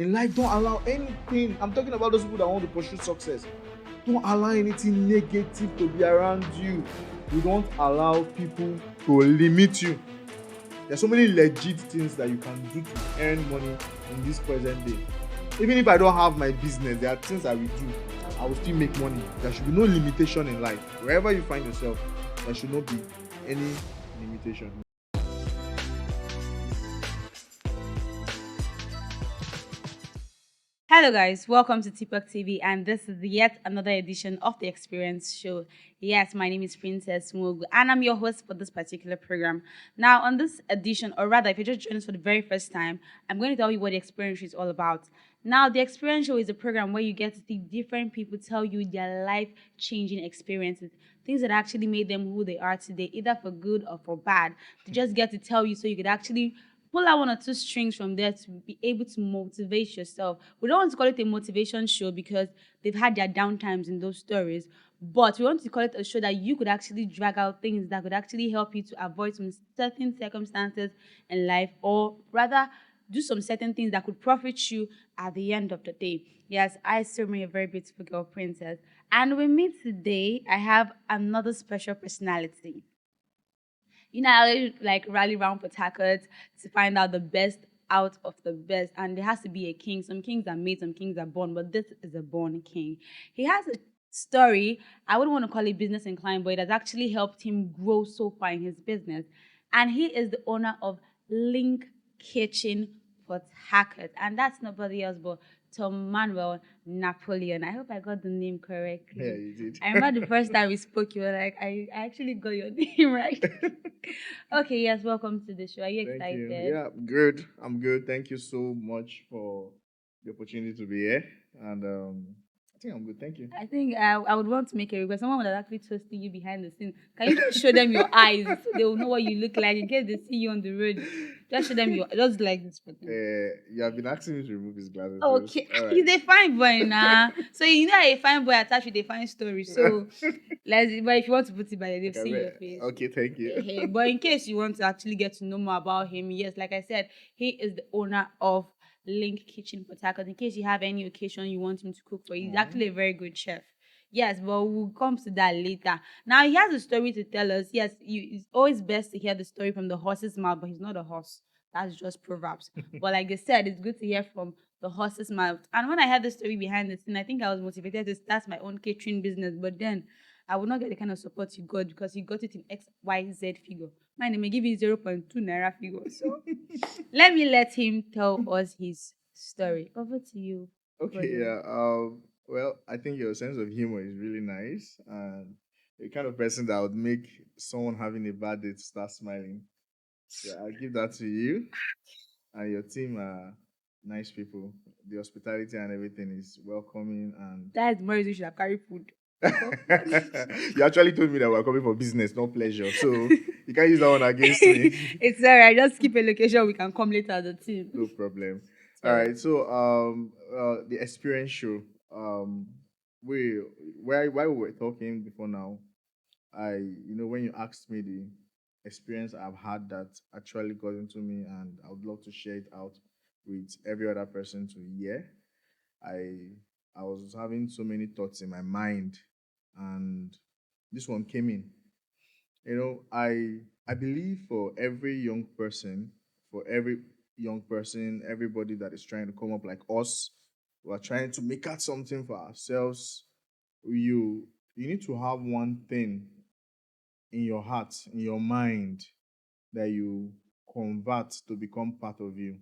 In life, don't allow anything. I'm talking about those people that want to pursue success. Don't allow anything negative to be around you. You don't allow people to limit you. There's so many legit things that you can do to earn money in this present day. Even if I don't have my business, there are things I will do. I will still make money. There should be no limitation in life. Wherever you find yourself, there should not be any limitation. Hello, guys. Welcome to TikTok TV, and this is yet another edition of the Experience Show. Yes, my name is Princess Mogu, and I'm your host for this particular program. Now, on this edition, or rather, if you just joined us for the very first time, I'm going to tell you what the Experience Show is all about. Now, the Experience Show is a program where you get to see different people tell you their life-changing experiences, things that actually made them who they are today, either for good or for bad. They just get to tell you so you could actually pull out one or two strings from there to be able to motivate yourself. We don't want to call it a motivation show because they've had their downtimes in those stories, but we want to call it a show that you could actually drag out things that could actually help you to avoid some certain circumstances in life, or rather do some certain things that could profit you at the end of the day. Yes, I still remain a very beautiful girl, Princess. And with me today, I have another special personality. I always like rally around for Tackers to find out the best out of the best. And there has to be a king. Some kings are made, some kings are born, but this is a born king. He has a story. I wouldn't want to call it business inclined, but it has actually helped him grow so far in his business. And he is the owner of Link Kitchen for Hackers. And that's nobody else but Thom-Manuel Napoleon. I hope I got the name correctly. Yeah, you did. I remember the first time we spoke, you were like, I actually got your name right. Okay, yes, welcome to the show. Are you Thank you. excited? Yeah, I'm good. I'm good. Thank you so much for the opportunity to be here. And I think I'm good. Thank you. I think I would want to make a request. Someone would have actually toasting you behind the scenes. Can you just show them your eyes so they will know what you look like in case they see you on the road? Just show them your just like this for them. You have been asking me to remove his glasses. Okay, All right. he's a fine boy now. So a fine boy attached with a fine story. So let's. But if you want to put it by the name, Okay, see your face. okay, thank you. But in case you want to actually get to know more about him, yes, like I said, he is the owner of Link Kitchen for Tacos. In case you have any occasion you want him to cook for you, he's actually a very good chef. Yes, but we'll come to that later. Now he has a story to tell us. Yes, it's always best to hear the story from the horse's mouth, but he's not a horse. That's just proverbs. But like I said, it's good to hear from the horse's mouth. And when I heard the story behind the scene, I think I was motivated to start my own catering business. But then I would not get the kind of support you got because you got it in XYZ figure. Mine, they may give you zero point 0.2 naira figure. So let him tell us his story. Over to you. Okay, Brother. yeah. Well, I think your sense of humor is really nice, and the kind of person that would make someone having a bad day to start smiling. Yeah, I'll give that to you. And your team are nice people. The hospitality and everything is welcoming, and That is more reason you should have carried food. you actually told me that we're coming for business, not pleasure. So you can't use that one against me. It's alright. Just keep a location. We can come later as a team. No problem. It's All alright. right. So the experience show. Um we while we were talking before now, when you asked me the experience I've had that actually got into me, and I would love to share it out with every other person to hear. I I was having so many thoughts in my mind, and this one came in. I believe for every young person, everybody that is trying to come up like us, who are trying to make out something for ourselves, you need to have one thing in your heart, in your mind, that you convert to become part of you.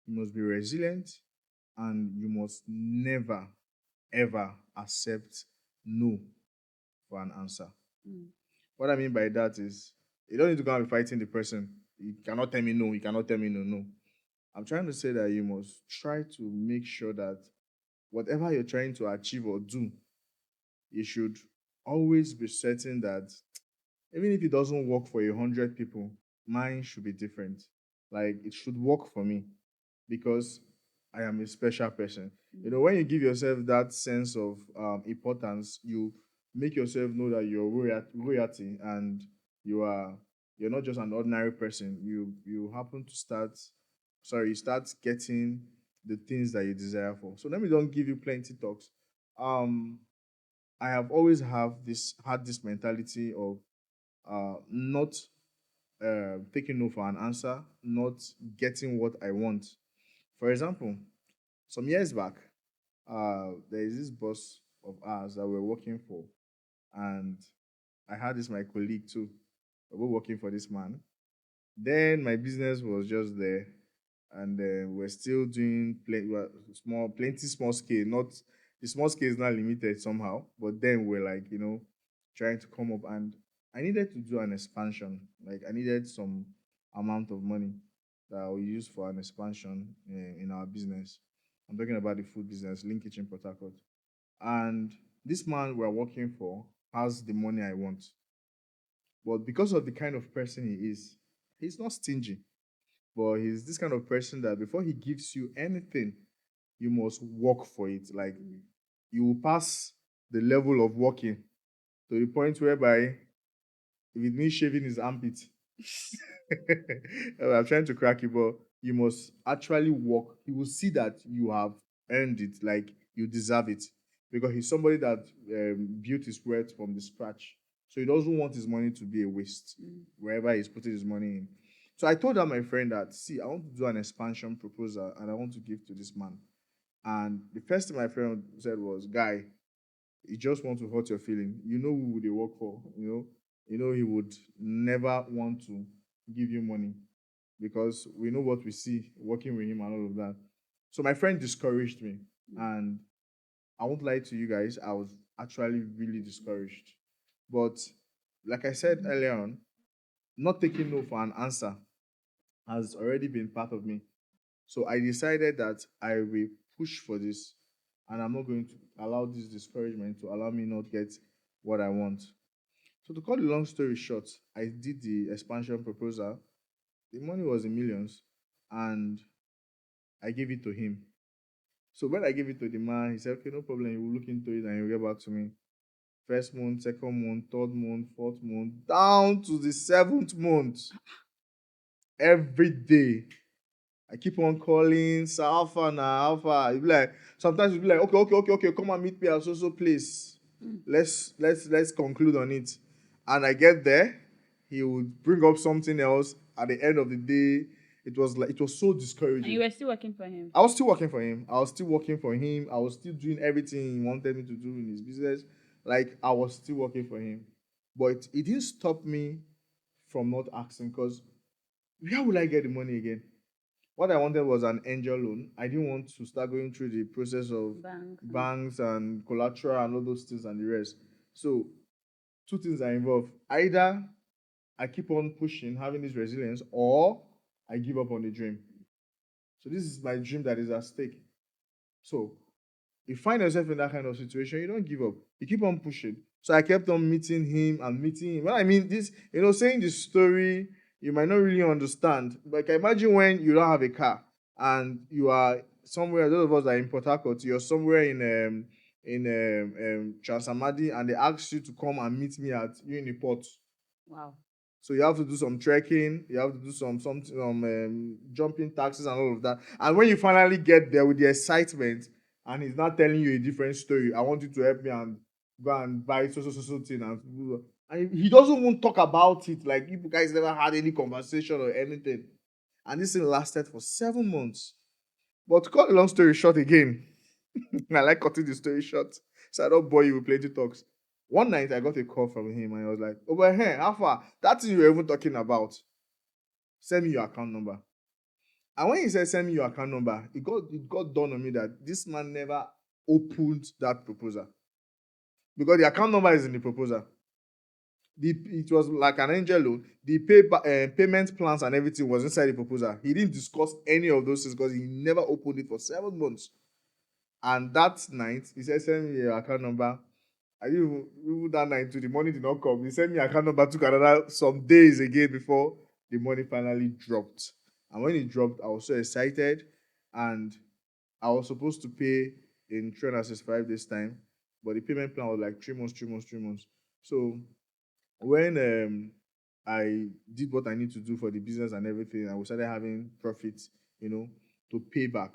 You must be resilient, and you must never ever accept no for an answer. Mm. What I mean by that is, you don't need to go and be fighting the person. You cannot tell me no. You cannot tell me no. No. I'm trying to say that you must try to make sure that whatever you're trying to achieve or do, you should always be certain that even if it doesn't work for 100 people, mine should be different. Like it should work for me because I am a special person. When you give yourself that sense of importance, you make yourself know that you're royalty, and you are you're not just an ordinary person. You start getting the things that you desire for. So let me don't give you plenty talks. Um, I have always had this mentality of not taking no for an answer, not getting what I want. For example, some years back, there is this boss of ours that we're working for, and I had this my colleague too. We were working for this man. Then my business was just there, and we're still doing plenty small scale. Not the small scale is not limited somehow, but then we're like trying to come up, and I needed to do an expansion. Like I needed some amount of money that we use for an expansion in our business. I'm talking about the food business, Link Kitchen Port Harcourt. And this man we're working for has the money I want. But because of the kind of person he is, he's not stingy. But he's this kind of person that before he gives you anything, you must work for it. Like you will pass the level of working to the point whereby if it means shaving his armpit, I'm trying to crack it, but you must actually work. He will see that you have earned it, like you deserve it, because he's somebody that built his wealth from the scratch. So he doesn't want his money to be a waste wherever he's putting his money in. So I told that my friend that, see, I want to do an expansion proposal and I want to give to this man. And the first thing my friend said was, "Guy, he just want to hurt your feeling. You know who they work for. You know he would never want to give you money because we know what we see working with him and all of that." So my friend discouraged me, and I won't lie to you guys, I was actually really discouraged. But like I said earlier on, not taking no for an answer has already been part of me. So I decided that I will push for this, and I'm not going to allow this discouragement to allow me not get what I want. So to cut the long story short, I did the expansion proposal. The money was in millions, and I gave it to him. So when I gave it to the man, he said, "Okay, no problem. He will look into it and he'll get back to me." First month, second month, third month, fourth month, down to the seventh month. Every day, I keep on calling, "Sir, Alpha now, Alpha." You be like, sometimes you be like, "Okay, come and meet me at so place. Let's conclude on it." And I get there, he would bring up something else. At the end of the day, it was so And you discouraging. were still working for him. I was still working for him. I was still working for him. I was still doing everything he wanted me to do in his business. Like I was still working for him. But it didn't stop me from not asking because where will I get the money again? What I wanted was an angel loan. I didn't want to start going through the process of Bank. banks and collateral and all those things and the rest. So two things are involved. Either I keep on pushing, having this resilience, or I give up on the dream. So this is my dream that is at stake. So you find yourself in that kind of situation, you don't give up. You keep on pushing. So I kept on meeting him and meeting him. When I mean this, saying this story, you might not really understand. But I imagine when you don't have a car and you are somewhere, those of us that are in Port Harcourt, you're somewhere in Transamadi and they ask you to come and meet me at Uniport. Wow. So you have to do some trekking, you have to do some jumping taxes and all of that. And when you finally get there with the excitement, and he's not telling you a different story, "I want you to help me and go and buy so thing," and he doesn't want to talk about it. Like you guys never had any conversation or anything. And this thing lasted for 7 months. But to cut the long story short again, I like cutting the story short. So I don't bore you with plenty talks. One night I got a call from him and I was like, "Oh, but hey, how far? That thing you were even talking about. Send me your account number." And when he said send me your account number, it got done on me that this man never opened that proposal. Because the account number is in the proposal. It was like an angel loan. The payment plans and everything was inside the proposal. He didn't discuss any of those things because he never opened it for 7 months. And that night, he said, "Send me your account number." I even that night too, the money did not come. He sent me account number, took another some days again before the money finally dropped. And when it dropped, I was so excited. And I was supposed to pay in 365 days time. But the payment plan was like 3 months, 3 months, 3 months. So when I did what I need to do for the business and everything, and we started having profits, to pay back.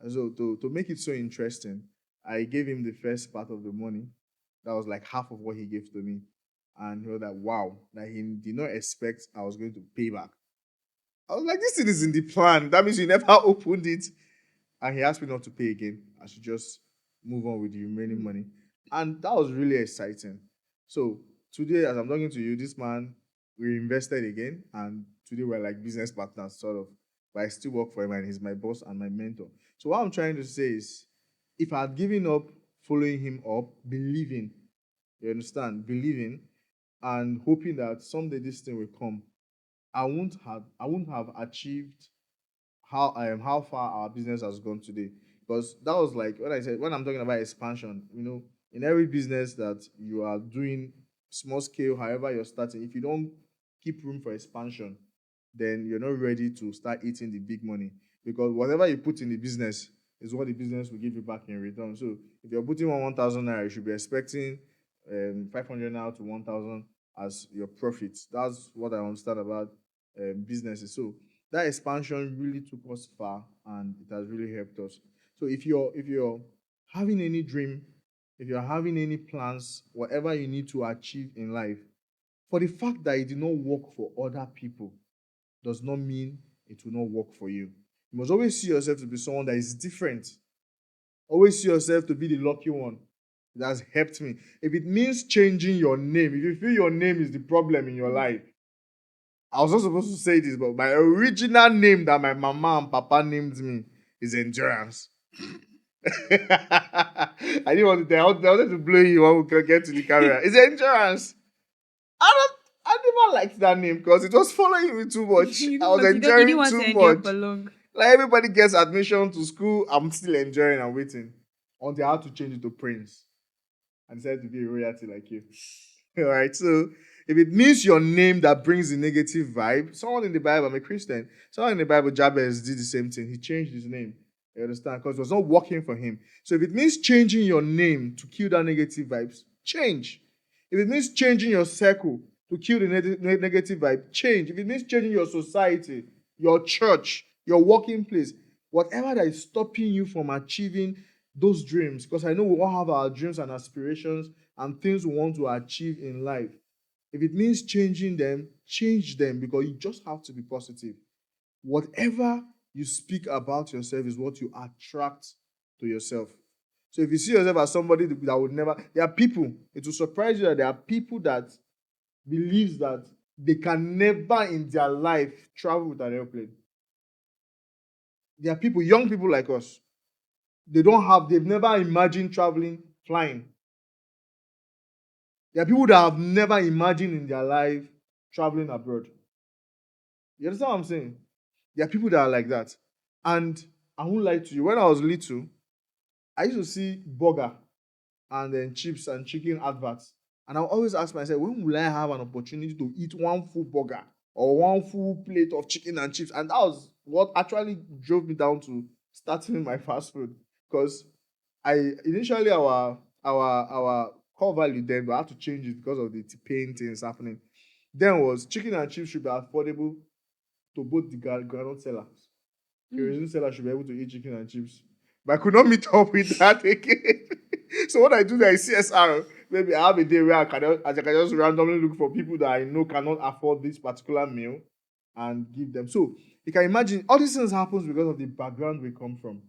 And so to make it so interesting, I gave him the first part of the money. That was like half of what he gave to me. And he was like, wow, that he did not expect I was going to pay back. I was like, this thing is in the plan. That means you never opened it. And he asked me not to pay again. I should just move on with the remaining money. And that was really exciting. So today, as I'm talking to you, this man, we invested again. And today we're like business partners, sort of. But I still work for him and he's my boss and my mentor. So what I'm trying to say is, if I had given up following him up, believing, you understand, believing and hoping that someday this thing will come, I wouldn't have achieved how far our business has gone today. Because that was like when I said when I'm talking about expansion, in every business that you are doing small scale, however you're starting, if you don't keep room for expansion, then you're not ready to start eating the big money. Because whatever you put in the business is what the business will give you back in return. So if you're putting on 1,000 naira, you should be expecting 500 naira to 1,000 as your profits. That's what I understand about businesses. So that expansion really took us far and it has really helped us. So if you're having any dream, if you're having any plans, whatever you need to achieve in life, for the fact that it did not work for other people does not mean it will not work for you. You must always see yourself to be someone that is different. Always see yourself to be the lucky one. It has helped me. If it means changing your name, if you feel your name is the problem in your life, I was not supposed to say this, but my original name that my mama and papa named me is Endurance. I didn't want to tell. I wanted to blow you when we could get to the camera. It's Endurance. I don't. I never liked that name because it was following me too much. You I didn't was want, you didn't enjoying want too to endure much. for long. Like everybody gets admission to school, I'm still enjoying and waiting until I had to change it to Prince and decided to be a royalty like you. All right. So if it means your name that brings the negative vibe, someone in the Bible, I'm a Christian, someone in the Bible, Jabez did the same thing. He changed his name. You understand? Because it was not working for him. So if it means changing your name to kill that negative vibes, change. If it means changing your circle to kill the negative vibe, change. If it means changing your society, your church, your working place, whatever that is stopping you from achieving those dreams, because I know we all have our dreams and aspirations and things we want to achieve in life. If it means changing them, change them because you just have to be positive. Whatever you speak about yourself is what you attract to yourself. So if you see yourself as somebody that would never, there are people, it will surprise you that there are people that believes that they can never in their life travel with an airplane. There are people, young people like us, they've never imagined traveling, flying. There are people that have never imagined in their life traveling abroad. You understand what I'm saying? There are people that are like that. And I won't lie to you, when I was little, I used to see burger and then chips and chicken adverts. And I always ask myself, when will I have an opportunity to eat one full burger or one full plate of chicken and chips? And that was what actually drove me down to starting my fast food. Because initially our core value then we had to change it because of the pain things happening. Then was chicken and chips should be affordable to both the groundnut sellers. Kerosene seller should be able to eat chicken and chips. But I could not meet up with that again. So what I do there is CSR. Maybe I have a day where I can just randomly look for people that I know cannot afford this particular meal and give them. So you can imagine all these things happens because of the background we come from.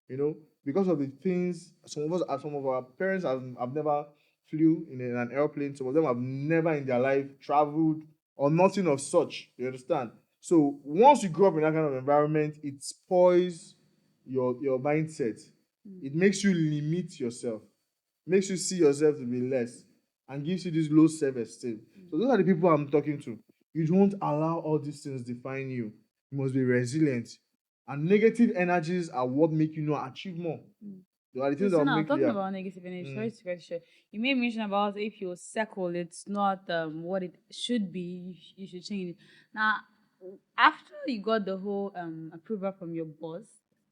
You know, because of the things some of our parents have never flew in an airplane. Some of them have never in their life traveled or nothing of such. You understand? So once you grow up in that kind of environment, it spoils your mindset. It makes you limit yourself, makes you see yourself to be less, and gives you this low self-esteem. So those are the people I'm talking to. You don't allow all these things define you. You must be resilient. And negative energies are what make you not achieve more. They are the things that So will now make you talking yeah. about negative energy, sorry to cut you short. You made mention about if your circle it's not what it should be, you should change it. Now, after you got the whole approval from your boss,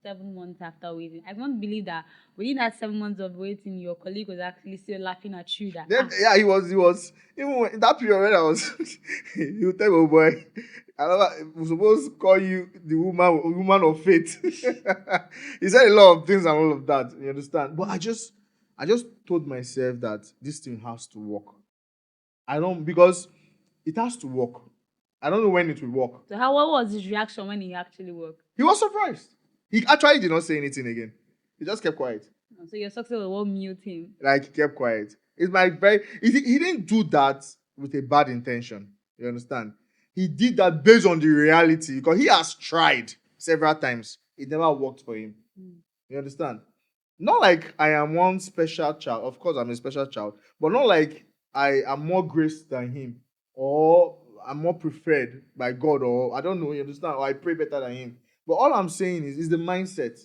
7 months after waiting, I don't believe that within that 7 months of waiting, your colleague was actually still laughing at you that Then yeah, he was even in that period when I was he would tell me, oh boy, I love that. We're supposed to call you the woman of faith. He said a lot of things and all of that. You understand? But I just told myself that this thing has to work. I don't because it has to work. I don't know when it will work. So how what was his reaction when he actually worked? He was surprised. He actually did not say anything again. He just kept quiet. So your success was what mute him. Like he kept quiet. It's my very. He didn't do that with a bad intention. You understand? He did that based on the reality because he has tried several times. It never worked for him. You understand? Not like I am one special child. Of course, I'm a special child, but not like I am more graced than him, or I'm more preferred by God, or I don't know. You understand? Or I pray better than him. But all I'm saying is the mindset.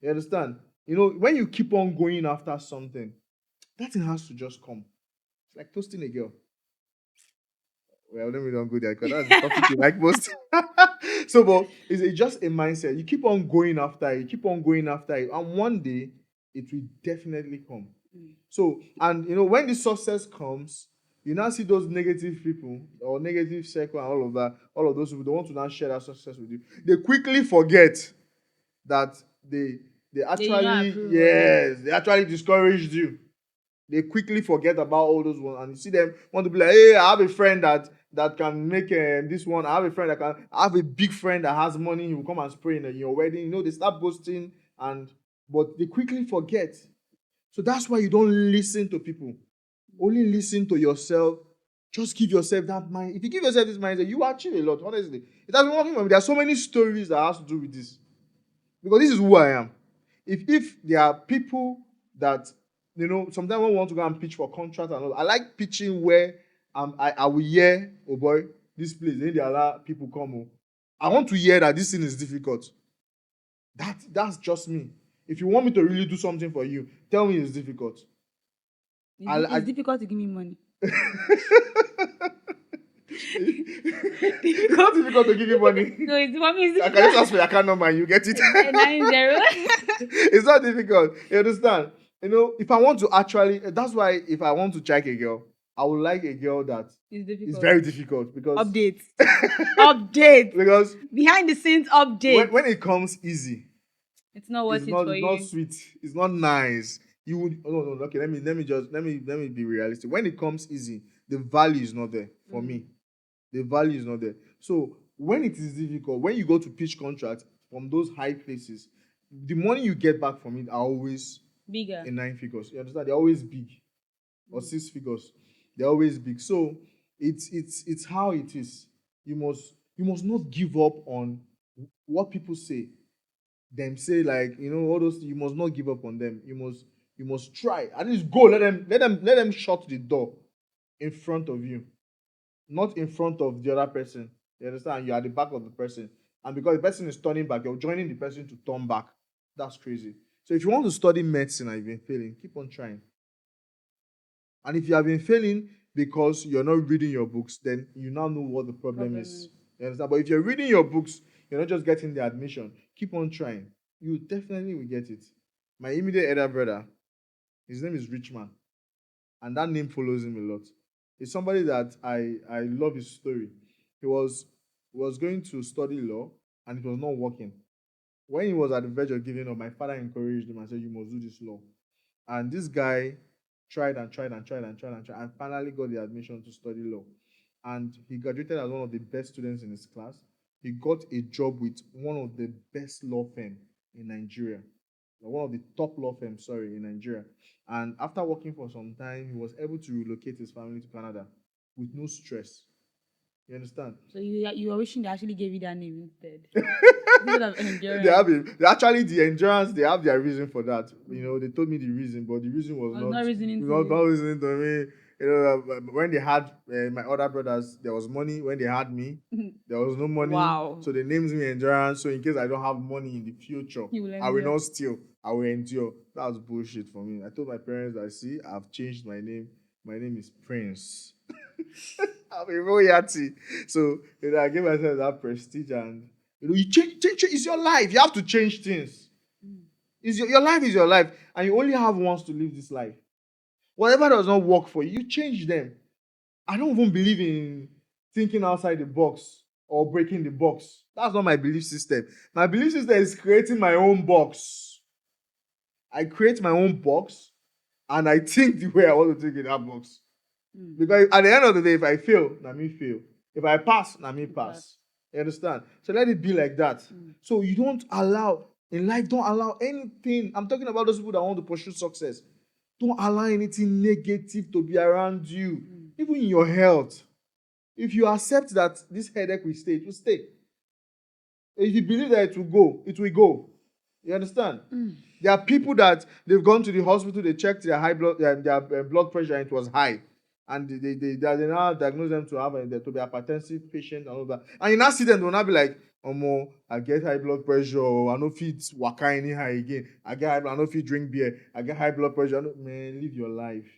You understand? When you keep on going after something, that thing has to just come. It's like toasting a girl. Well, let me don't go there because that's the topic you like most. So, but it's just a mindset. You keep on going after it, you keep on going after it, and one day it will definitely come. So, and when the success comes, you now see those negative people or negative circle and all of that, all of those people, they want to now share that success with you. They quickly forget that they They did not actually, approve of it. yes, they actually discouraged you. They quickly forget about all those ones, and you see them want to be like, hey, I have a friend that can make this one. I have a friend that can. I have a big friend that has money. He will come and spray in your wedding. They start boasting, but they quickly forget. So that's why you don't listen to people. Only listen to yourself. Just give yourself that mind. If you give yourself this mindset, you achieve a lot. Honestly, it has been working for me. There are so many stories that has to do with this because this is who I am. If there are people that sometimes when we want to go and pitch for contract and all, I like pitching where I will hear, oh boy, this place, then they allow people come. Oh. I want to hear that this thing is difficult. That's just me. If you want me to really do something for you, tell me it's difficult. It's difficult to give me money. It's difficult to give you money. No, it's for me. It's I can just ask for your account number and you get it. 90. It's not difficult. You understand? If I want to actually, that's why if I want to check a girl, I would like a girl that It's difficult. is very difficult because Updates. Updates. because Behind the scenes updates. when it comes easy, It's not worth it's it not for it's you. not sweet, it's not nice. You would no, okay. Let me be realistic. When it comes easy, the value is not there for me. The value is not there. So when it is difficult, when you go to pitch contracts from those high places, the money you get back from it are always Bigger. in 9 figures. You understand? They're always big. Or 6 figures. They're always big. So it's how it is. You must not give up on what people say. Them say like all those. You must not give up on them. You must try. At least go. Let them shut the door in front of you, not in front of the other person. You understand? You're at the back of the person, and because the person is turning back, you're joining the person to turn back. That's crazy. So if you want to study medicine and you've been failing, keep on trying. And if you have been failing because you're not reading your books, then you now know what the problem is. You understand? But if you're reading your books, you're not just getting the admission. Keep on trying. You definitely will get it. My immediate elder brother, his name is Richman, and that name follows him a lot. He's somebody that I love his story. He was going to study law and it was not working. When he was at the verge of giving up, my father encouraged him and said, "You must do this law." And this guy tried and tried and tried and tried and tried and finally got the admission to study law. And he graduated as one of the best students in his class. He got a job with one of the best law firm in Nigeria. One of the top law firms, sorry, in Nigeria. And after working for some time, he was able to relocate his family to Canada with no stress. You understand? So you are wishing they actually gave you that name instead. Instead of endurance. Actually the endurance, they have their reason for that. They told me the reason, but the reason was Not reasoning to not you. reasoning to me. When they had my other brothers, there was money. When they had me, there was no money. Wow. So they named me endurance. So in case I don't have money in the future, You will I will endure. not steal. I will endure. That was bullshit for me. I told my parents that see, I've changed my name. My name is Prince. I'm a royalty. So I gave myself that prestige, and you change. It's your life. You have to change things. Your life is your life, and you only have once to live this life. Whatever does not work for you, you change them. I don't even believe in thinking outside the box. or breaking the box. That's not my belief system. My belief system is creating my own box. I create my own box and I think the way I want to think in that box. Because at the end of the day, if I fail, na me fail. If I pass, na me pass. You understand? So let it be like that. So you don't allow, in life, don't allow anything. I'm talking about those people that want to pursue success. Don't allow anything negative to be around you. Even in your health. If you accept that this headache will stay, it will stay. If you believe that it will go, it will go. You understand? There are people that they've gone to the hospital, they checked their high blood, their blood pressure, and it was high, and they now diagnose them to have to be a hypertensive patient and all that. And in accident, they'll not be like, "Omo, I get high blood pressure. I no fit waka anyhow again. I no fit drink beer. I get high blood pressure." Man, live your life.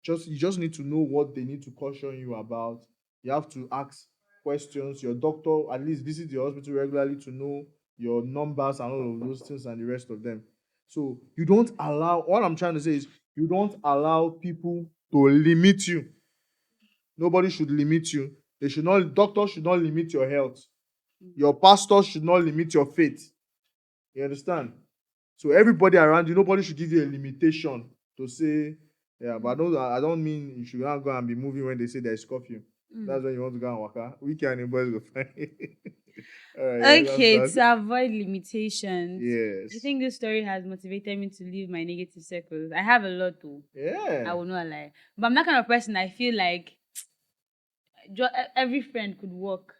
You just need to know what they need to caution you about. You have to ask questions. Your doctor, at least visit the hospital regularly to know your numbers and all of those things and the rest of them. So you don't allow, what I'm trying to say is, you don't allow people to limit you. Nobody should limit you. Doctors should not limit your health. Your pastor should not limit your faith. You understand? So everybody around you, nobody should give you a limitation to say, yeah, but I don't mean you should not go and be moving when they say there's curfew. That's when you want to go and work out. Weekend and boys go find. All right, yeah, that's Okay, that. to avoid limitations, I Yes. think this story has motivated me to leave my negative circles. I have a lot to. I Yeah. will not lie, but I'm that kind of person. I feel like every friend could work.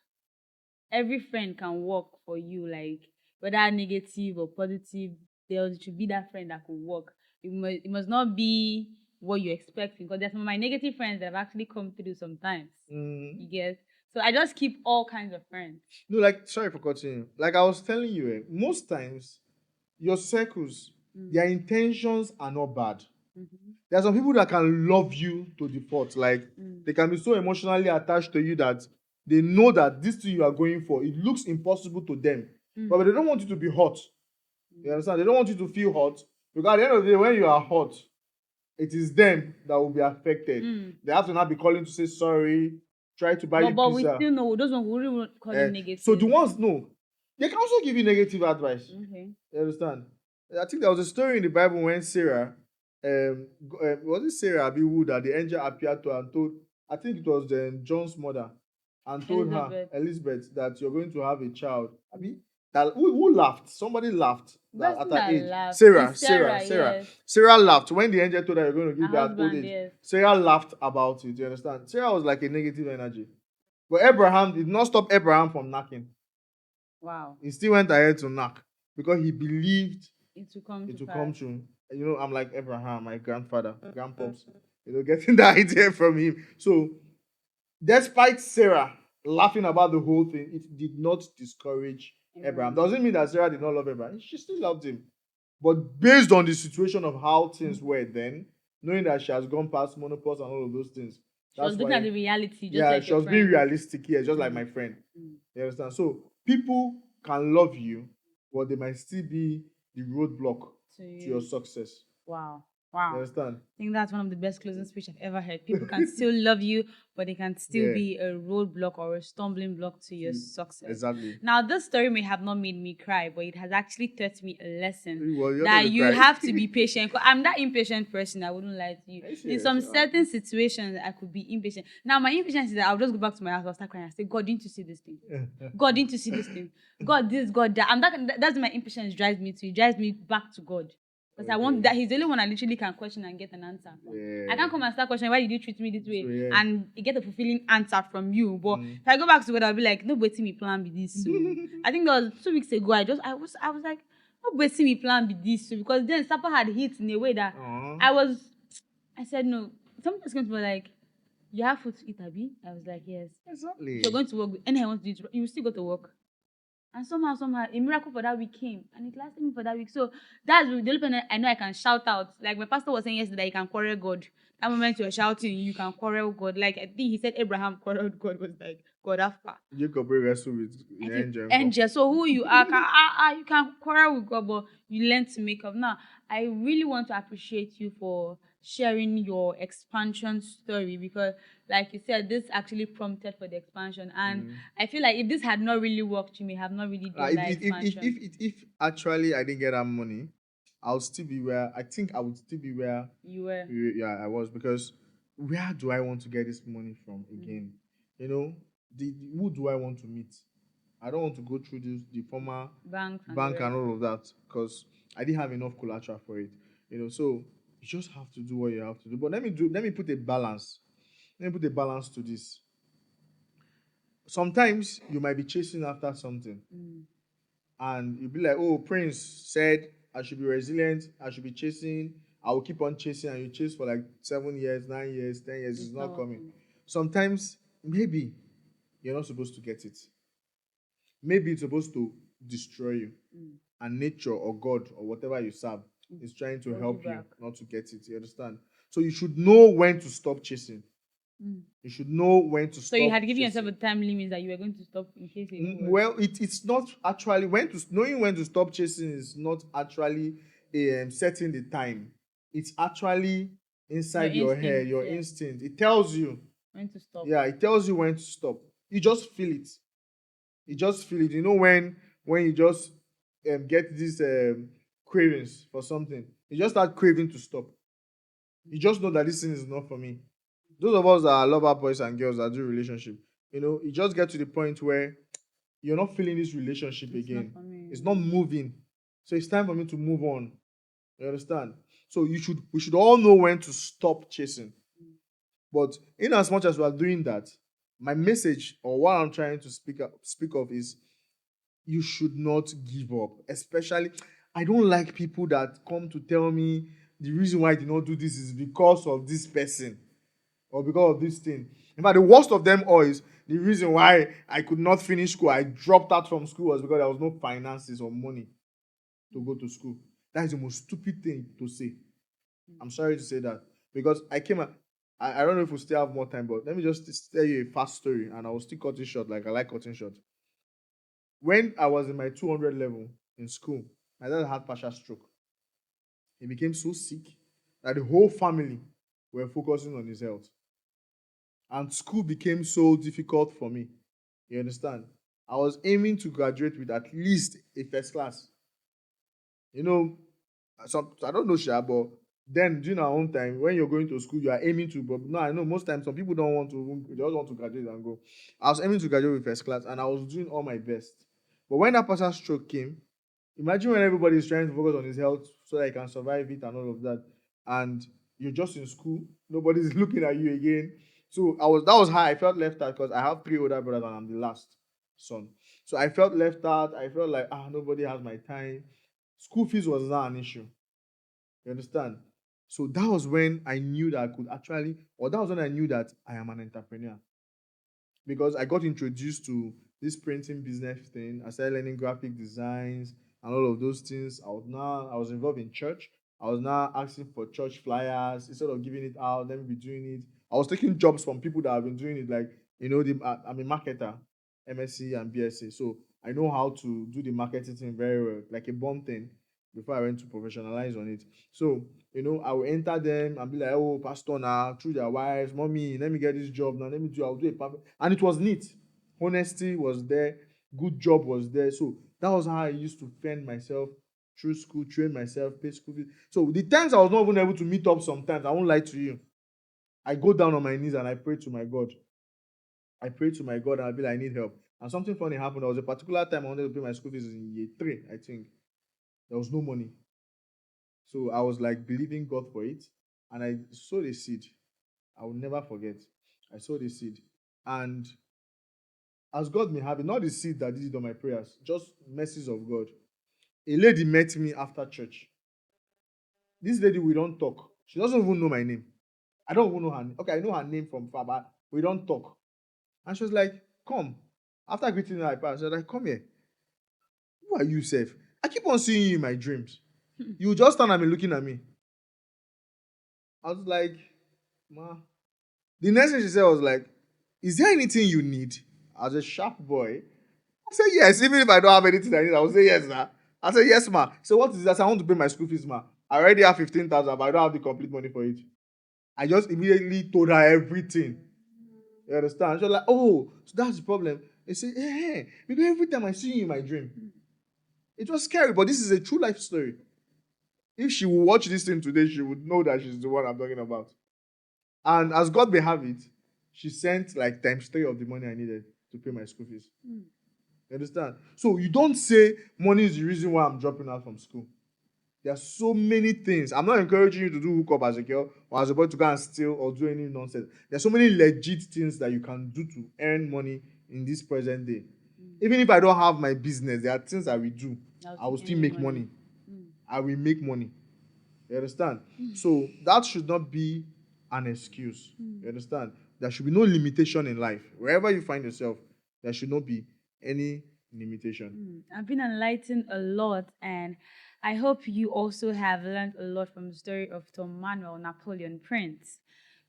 Every friend can work for you, like whether negative or positive. There should be that friend that could work. It must not be what you're expecting, because there's some of my negative friends that have actually come through sometimes. You get, so I just keep all kinds of friends. No, like, sorry for cutting you. Like I was telling you, most times your circles, their intentions are not bad. There are some people that can love you to the fault. Like they can be so emotionally attached to you that they know that this thing you are going for, it looks impossible to them. But they don't want you to be hot. You understand? They don't want you to feel hot. Because at the end of the day, when you are hot, it is them that will be affected. They have to now be calling to say sorry, try to buy you But we pizza. still know those ones we really won't call them negative. So the ones, no, they can also give you negative advice. Okay. You understand? I think there was a story in the Bible when Sarah, was it Sarah Abihu that the angel appeared to her and told, I think it was John's mother, and told her, Elizabeth. Elizabeth, that you're going to have a child. That who laughed? Somebody laughed that at Person her that age. laughed. Sarah, It's Sarah, Sarah, Sarah. yes. Sarah laughed when the angel told her you're going to give Her birth at old husband, age. yes. Sarah laughed about it. You understand? Sarah was like a negative energy. But Abraham did not stop Abraham from knocking. Wow. He still went ahead to knock because he believed It will come it to will pass. come true. You know, I'm like Abraham, my grandfather, grandpops, getting the idea from him. So, despite Sarah laughing about the whole thing, it did not discourage Abraham. Doesn't mean that Sarah did not love Abraham. She still loved him. But based on the situation of how things were then, knowing that she has gone past menopause and all of those things, She was that's looking at why, the reality, just yeah, like she your was being friend. realistic here, just like my friend. You understand? So people can love you, but they might still be the roadblock To to your you. success. Wow. You Wow. understand? I think that's one of the best closing speech I've ever heard. People can still love you, but they can still Yeah. be a roadblock or a stumbling block to your success. Exactly. Now, this story may have not made me cry, but it has actually taught me a lesson Well, you're that gonna you cry. have to be patient. 'Cause I'm that impatient person. I wouldn't lie to you. Are you In serious? some Oh. certain situations, I could be impatient. Now, my impatience is that I'll just go back to my house, I'll start crying. I say, God, didn't you see this thing? God, didn't you see this thing? God, this, God, that. And that's my impatience drives me to. It drives me back to God. Because I want that. He's the only one I literally can question and get an answer from. Yeah. I can't come and start questioning, why did you treat me this way? So, yeah. And you get a fulfilling answer from you. But if I go back to God, I'll be like, no waiting me plan be this. So I think that was 2 weeks ago. I was like, no waiting me plan be this. So because then Sapa had hit in a way that I said no. Somebody's going to be like, you have food to eat, Abby? I was like, yes. Exactly. You're going to work. Anything I want to do, you will still go to work. And somehow, a miracle for that week came. And it lasted me for that week. So that's the only time I know I can shout out. Like my pastor was saying yesterday, you can quarrel God. That moment you're shouting, you can quarrel God. Like I think he said Abraham quarreled God was like God after. Jacob will wrestle with I the think angel. Uncle. angel. So who you are, you can quarrel with God, but you learn to make up. Now, I really want to appreciate you for sharing your expansion story because, like you said, this actually prompted for the expansion, and Mm. I feel like if this had not really worked, you may have not really done that expansion. If actually I didn't get that money, I'll still be where I think I would still be where You were. yeah I was, because where do I want to get this money from Mm. again? You know, who do I want to meet? I don't want to go through the former Banks and the bank rest. and all of that, because I didn't have enough collateral for it. You know, so you just have to do what you have to do. But let me put a balance. Let me put a balance to this. Sometimes you might be chasing after something, Mm. and you'll be like, oh, Prince said I should be resilient, I should be chasing, I will keep on chasing, and you chase for like 7 years, 9 years, 10 years, it's It's not not coming. working. Sometimes maybe you're not supposed to get it. Maybe it's supposed to destroy you. Mm. And nature or God or whatever you serve is trying to Hold you help you back. not to get it. You understand? So you should know when to stop chasing. Mm. You should know when to So you stop had given yourself chasing. a time limit that you were going to stop in case it didn't work. Well, it's not actually when to knowing when to stop chasing is not actually setting the time. It's actually Your inside your head, instincts, your yeah. instinct. It tells you. When to stop. Yeah, it tells you when to stop. You just feel it. You just feel it. You know when you just get these cravings for something, you just start craving to stop. You just know that this thing is not for me. Those of us that are lover boys and girls that do relationship, you know, you just get to the point where you're not feeling this relationship It's not again. for me. It's not moving. So it's time for me to move on. You understand? So we should all know when to stop chasing. But in as much as we are doing that, my message or what I'm trying to speak of is you should not give up. Especially, I don't like people that come to tell me the reason why I did not do this is because of this person or because of this thing. In fact, the worst of them all is the reason why I could not finish school. I dropped out from school was because there was no finances or money to go to school. That is the most stupid thing to say. I'm sorry to say that because I don't know if we still have more time, but let me just tell you a fast story and I will still cut it short like I like cutting short. When I was in my 200 level in school, my dad had partial stroke. He became so sick that the whole family were focusing on his health. And school became so difficult for me. You understand? I was aiming to graduate with at least a first class. You know, I don't know, Sha, but then during our own time, when you're going to school, you are aiming to. But no, I know most times some people don't want to. They just want to graduate and go. I was aiming to graduate with first class, and I was doing all my best. But when that partial stroke came, imagine when everybody is trying to focus on his health so that he can survive it and all of that, and you're just in school, nobody's looking at you again. So that was how I felt left out because I have three older brothers and I'm the last son. So I felt left out. I felt like nobody has my time. School fees was not an issue. You understand? So that was when I knew that I could actually, or that was when I knew that I am an entrepreneur because I got introduced to this printing business thing. I started learning graphic designs and all of those things. I was involved in church. I was now asking for church flyers instead of giving it out. Let me be doing it. I was taking jobs from people that have been doing it. Like I'm a marketer, MSc and BSc, so I know how to do the marketing thing very well, like a born thing. Before I went to professionalize on it, so I will enter them and be like, oh, pastor now, through their wives, mommy, let me get this job now, I'll do a perfect. And it was neat. Honesty was there, good job was there. So that was how I used to fend myself through school, train myself, pay school fees. So the times I was not even able to meet up sometimes, I won't lie to you. I go down on my knees and I pray to my God. I pray to my God and I'll be like, I need help. And something funny happened. There was a particular time I wanted to pay my school fees in year three, I think. There was no money. So I was like believing God for it. And I sowed a seed. I will never forget. I sowed a seed. And as God may have it, not the seed that did it on my prayers, just mercies of God. A lady met me after church. This lady, we don't talk. She doesn't even know my name. I don't even know her name. Okay, I know her name from far, but we don't talk. And she was like, come. After greeting her, I passed. She was like, come here. Who are you, Seth? I keep on seeing you in my dreams. You just stand and be looking at me. I was like, Ma. The next thing she said was like, "Is there anything you need?" As a sharp boy, I said yes. Even if I don't have anything I need, I will say yes, ma. I said yes, ma. So what is that? I said, I want to pay my school fees, ma. I already have 15,000, but I don't have the complete money for it. I just immediately told her everything. You understand? She was like, "Oh, so that's the problem." They say, "Yeah, because every time I see you in my dream, it was scary, but this is a true life story." If she would watch this thing today, she would know that she's the one I'm talking about. And as God may have it, she sent like times three of the money I needed to pay my school fees. You understand? So you don't say money is the reason why I'm dropping out from school. There are so many things. I'm not encouraging you to do hookup as a girl or as a boy to go and steal or do any nonsense. There are so many legit things that you can do to earn money in this present day. Even if I don't have my business, there are things I will do. I will still make money. I will make money. You understand? So that should not be an excuse. You understand? There should be no limitation in life. Wherever you find yourself, there should not be any limitation. I've been enlightened a lot, and I hope you also have learned a lot from the story of Thom-Manuel Napoleon Prince.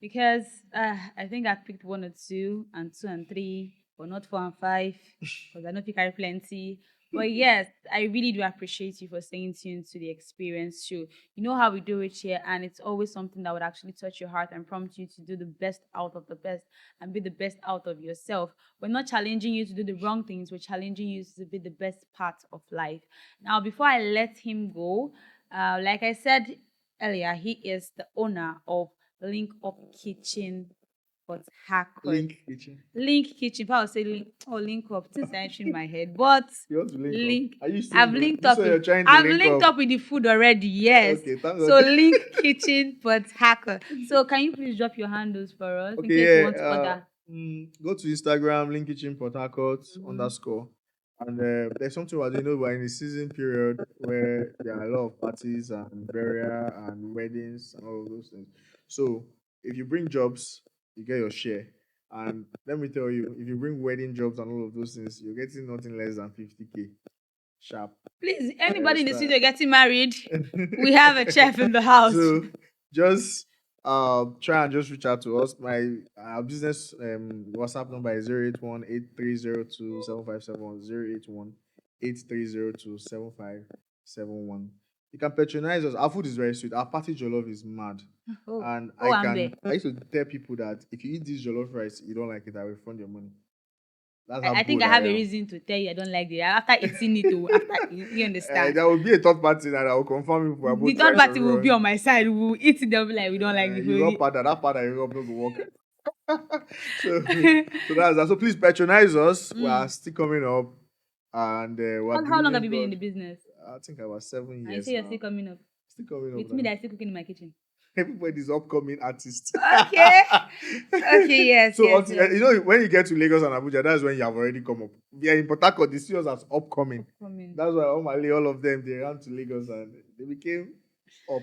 Because I think I picked one or two and three, but not four and five, because I know you carry plenty. But yes, I really do appreciate you for staying tuned to the experience show. You know how we do it here, and it's always something that would actually touch your heart and prompt you to do the best out of the best and be the best out of yourself. We're not challenging you to do the wrong things, we're challenging you to be the best part of life. Now, before I let him go, like I said earlier, he is the owner of Link Up Kitchen but Hackers. Link kitchen. Link Kitchen. If I would say link, oh, Link Up, things are entering my head. But You want to link link, up? Are you I've single? linked This up one with, you're trying to I've link linked up. up with the food already. Yes. Okay, thank So God. Link Kitchen but Hacker. So can you please drop your handles for us in Okay, case you yeah. want to order? Go to Instagram, link kitchen Port Harcourt Mhm. underscore. And there's something we're doing. You know, we're in a season period where there are a lot of parties and burial and weddings and all of those things. So if you bring jobs, you get your share. And let me tell you, if you bring wedding jobs and all of those things, you're getting nothing less than 50K sharp. Please, You anybody in the understand? studio getting married? We have a chef in the house. So just try and just reach out to us. My business WhatsApp number is 081 8302 7571 081 8302 7571. You can patronize us. Our food is very sweet. Our party jollof is mad. Oh, And oh, Ambe. I used to tell people that if you eat this jollof rice, you don't like it, I will refund your money. That's how I think bold I I have a am. reason to tell you I don't like it. After eating it, oh, after you understand. There will be a third party that I will confirm if we are The both third right or party will be wrong. on my side. We'll eat it. They'll be like, we don't like the You rub food. powder, that powder you rub no go work. so so that's that. So please patronize us. We are Mm. still coming up, and we're How long have believing you been in God. the business? I think about 7 I years say you're still now. coming up. Still coming up With me, now. that I still cooking in my kitchen. Everybody's upcoming artist. Okay. Okay, yes, So yes, until, yes. you know when you get to Lagos and Abuja, that's when you have already come up. We are in Port Harcourt. They see us as upcoming. Coming. That's why all of them they ran to Lagos and they became up.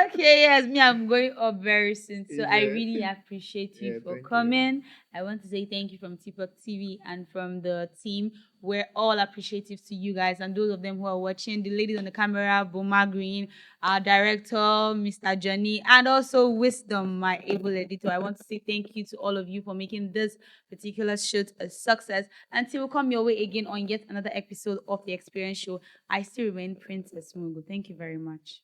Okay, yes, me, I'm going up very soon. So I Yeah. really appreciate you Yeah. for Thank you. coming. I want to say thank you from TikTok TV and from the team. We're all appreciative to you guys and those of them who are watching. The ladies on the camera, Boma Green, our director, Mr. Johnny, and also Wisdom, my able editor. I want to say thank you to all of you for making this particular shoot a success. Until we come your way again on yet another episode of the Experience Show, I still remain Princess Mungo. Thank you very much.